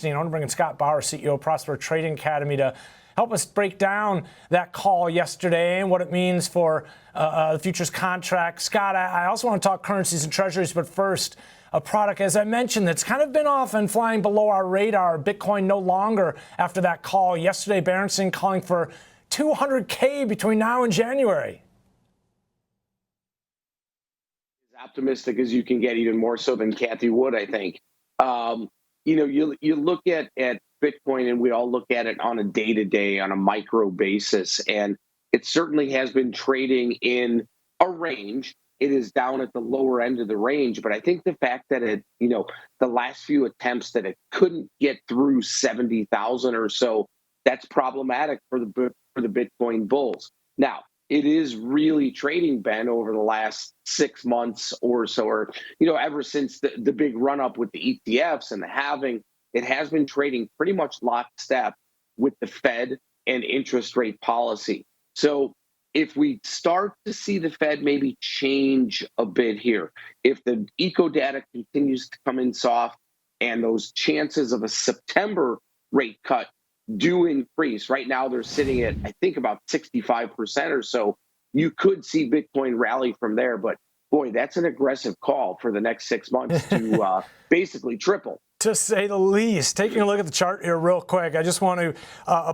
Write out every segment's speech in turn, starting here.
I want to bring in Scott Bauer, CEO of Prosper Trading Academy, to help us break down that call yesterday and what it means for the futures contract. Scott, I also want to talk currencies and treasuries, but first, a product, as I mentioned, that's kind of been off and flying below our radar. Bitcoin no longer after that call yesterday. Berenson calling for 200K between now and January. As optimistic as you can get, even more so than Kathy Wood, I think. You look at Bitcoin, and we all look at it on a day-to-day, on a micro basis, and it certainly has been trading in a range. It is down at the lower end of the range, but I think the fact that the last few attempts that it couldn't get through 70,000 or so, that's problematic for the Bitcoin bulls. Now, it is really trading, Ben, over the last 6 months or so, or ever since the big run up with the ETFs and the halving, it has been trading pretty much lockstep with the Fed and interest rate policy. So if we start to see the Fed maybe change a bit here, if the eco data continues to come in soft and those chances of a September rate cut do increase, right now they're sitting at, I think, about 65% or so, you could see Bitcoin rally from there. But boy, that's an aggressive call for the next 6 months to basically triple. To say the least. Taking a look at the chart here real quick, I just want to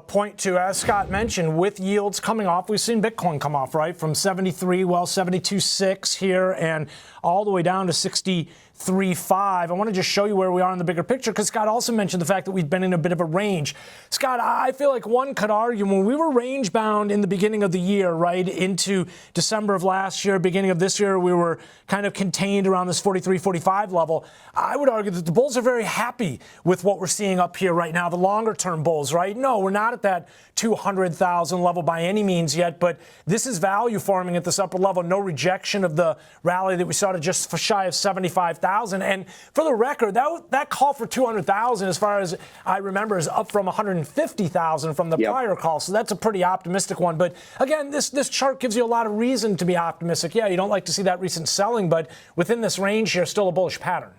point to, as Scott mentioned, with yields coming off, we've seen Bitcoin come off, right, from 72.6 here and all the way down to 63.5. I want to just show you where we are in the bigger picture, because Scott also mentioned the fact that we've been in a bit of a range. Scott, I feel like one could argue when we were range bound in the beginning of the year, right, into December of last year, beginning of this year, we were kind of contained around this 43, 45 level. I would argue that the bulls are very happy with what we're seeing up here right now, the longer term bulls, right? No, we're not at that 200,000 level by any means yet, but this is value forming at this upper level. No rejection of the rally that we saw to just shy of 75,000. And for the record, that call for 200,000, as far as I remember, is up from 150,000 from the prior call. So that's a pretty optimistic one. But again, this chart gives you a lot of reason to be optimistic. Yeah, you don't like to see that recent selling, but within this range here, still a bullish pattern.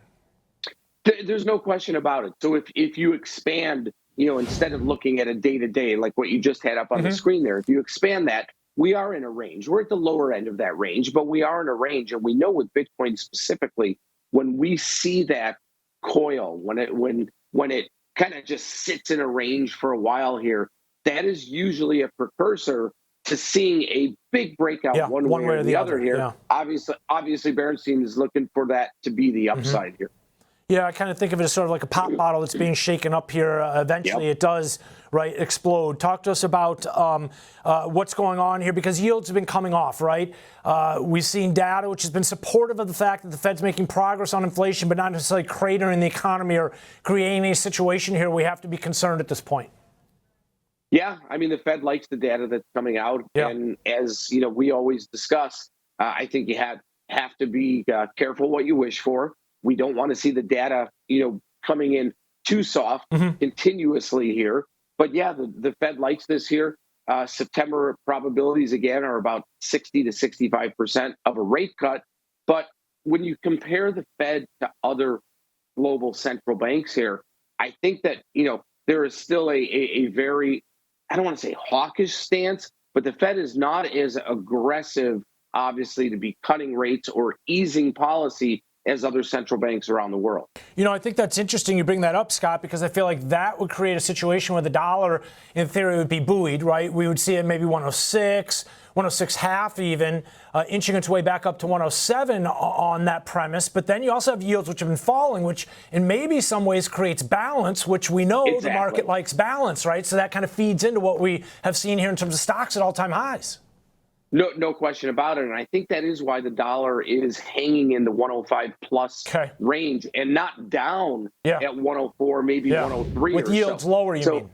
There's no question about it. So if you expand, instead of looking at a day-to-day like what you just had up on the screen there, if you expand that, we are in a range. We're at the lower end of that range, but we are in a range. And we know with Bitcoin specifically, when we see that coil, when it kind of just sits in a range for a while here, that is usually a precursor to seeing a big breakout one way or the other here. Yeah. Obviously, Berenstein is looking for that to be the upside here. Yeah, I kind of think of it as sort of like a pop bottle that's being shaken up here. Eventually, it does, right, explode. Talk to us about what's going on here, because yields have been coming off, right? We've seen data which has been supportive of the fact that the Fed's making progress on inflation, but not necessarily cratering the economy or creating a situation here we have to be concerned at this point. Yeah, I mean, the Fed likes the data that's coming out. Yeah. And as we always discuss, I think you have to be careful what you wish for. We don't want to see the data, coming in too soft continuously here. But yeah, the Fed likes this here. September probabilities, again, are about 60 to 65% of a rate cut. But when you compare the Fed to other global central banks here, I think that, there is still a very, I don't want to say hawkish stance, but the Fed is not as aggressive, obviously, to be cutting rates or easing policy as other central banks around the world. I think that's interesting you bring that up, Scott, because I feel like that would create a situation where the dollar, in theory, would be buoyed, right? We would see it maybe 106, 106.5 even, inching its way back up to 107 on that premise. But then you also have yields which have been falling, which in maybe some ways creates balance, which we know the market likes balance, right? So that kind of feeds into what we have seen here in terms of stocks at all-time highs. No question about it. And I think that is why the dollar is hanging in the 105 plus range and not down at 104, maybe 103 with yields lower, you mean?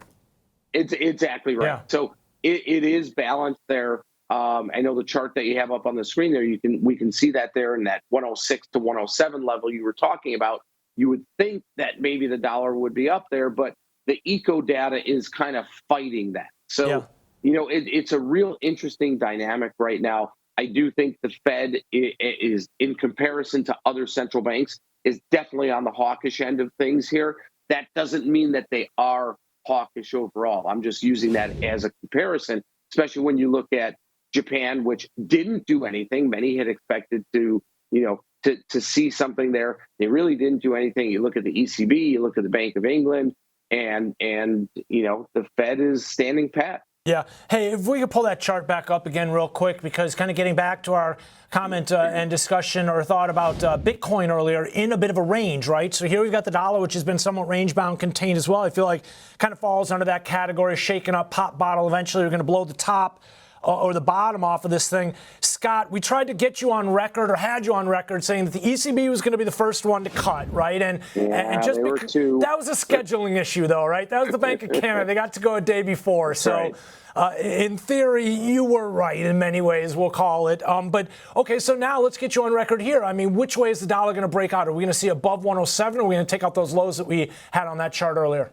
It's exactly right. Yeah. So it is balanced there. I know the chart that you have up on the screen there, we can see that there in that 106 to 107 level you were talking about. You would think that maybe the dollar would be up there, but the eco data is kind of fighting that. So it's a real interesting dynamic right now. I do think the Fed is, in comparison to other central banks, is definitely on the hawkish end of things here. that doesn't mean that they are hawkish overall. I'm just using that as a comparison, especially when you look at Japan, which didn't do anything. Many had expected to, to see something there. They really didn't do anything. You look at the ECB, you look at the Bank of England, and the Fed is standing pat. Yeah. Hey, if we could pull that chart back up again real quick, because kind of getting back to our comment and discussion or thought about Bitcoin earlier, in a bit of a range, right? So here we've got the dollar, which has been somewhat range bound, contained as well. I feel like kind of falls under that category, shaken up, pop bottle. Eventually we're going to blow the top or the bottom off of this thing. Scott, we tried to get you on record, or had you on record, saying that the ECB was going to be the first one to cut, right? And just because that was a scheduling issue, though, right? That was the Bank of Canada. They got to go a day before. So in theory, you were right in many ways, we'll call it. But okay, so now let's get you on record here. I mean, which way is the dollar going to break out? Are we going to see above 107, or are we going to take out those lows that we had on that chart earlier?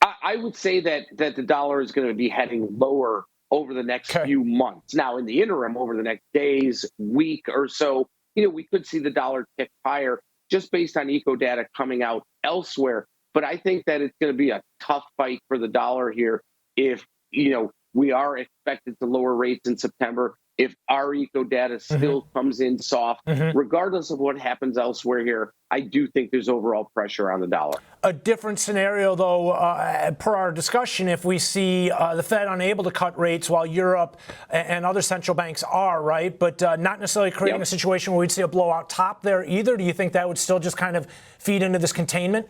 I would say that the dollar is going to be heading lower over the next few months. Now, in the interim, over the next days, week or so, we could see the dollar tick higher just based on eco data coming out elsewhere. But I think that it's going to be a tough fight for the dollar here if, we are expected to lower rates in September. If our eco data still comes in soft, regardless of what happens elsewhere here, I do think there's overall pressure on the dollar. A different scenario, though, per our discussion, if we see the Fed unable to cut rates while Europe and other central banks are, right? But not necessarily creating a situation where we'd see a blowout top there either. Do you think that would still just kind of feed into this containment?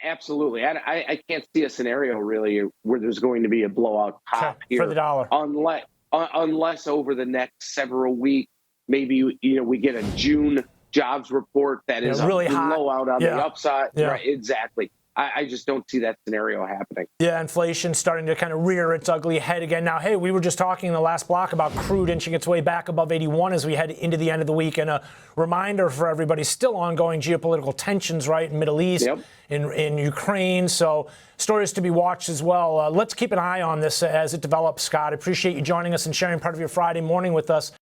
Absolutely. I can't see a scenario really where there's going to be a blowout top here for the dollar, unless over the next several weeks, maybe we get a June jobs report that is really a hot blowout on the upside. Right, exactly. I just don't see that scenario happening. Yeah, inflation starting to kind of rear its ugly head again. Now, hey, we were just talking in the last block about crude inching its way back above 81 as we head into the end of the week. And a reminder for everybody, still ongoing geopolitical tensions, right, in Middle East, in Ukraine. So stories to be watched as well. Let's keep an eye on this as it develops, Scott. I appreciate you joining us and sharing part of your Friday morning with us.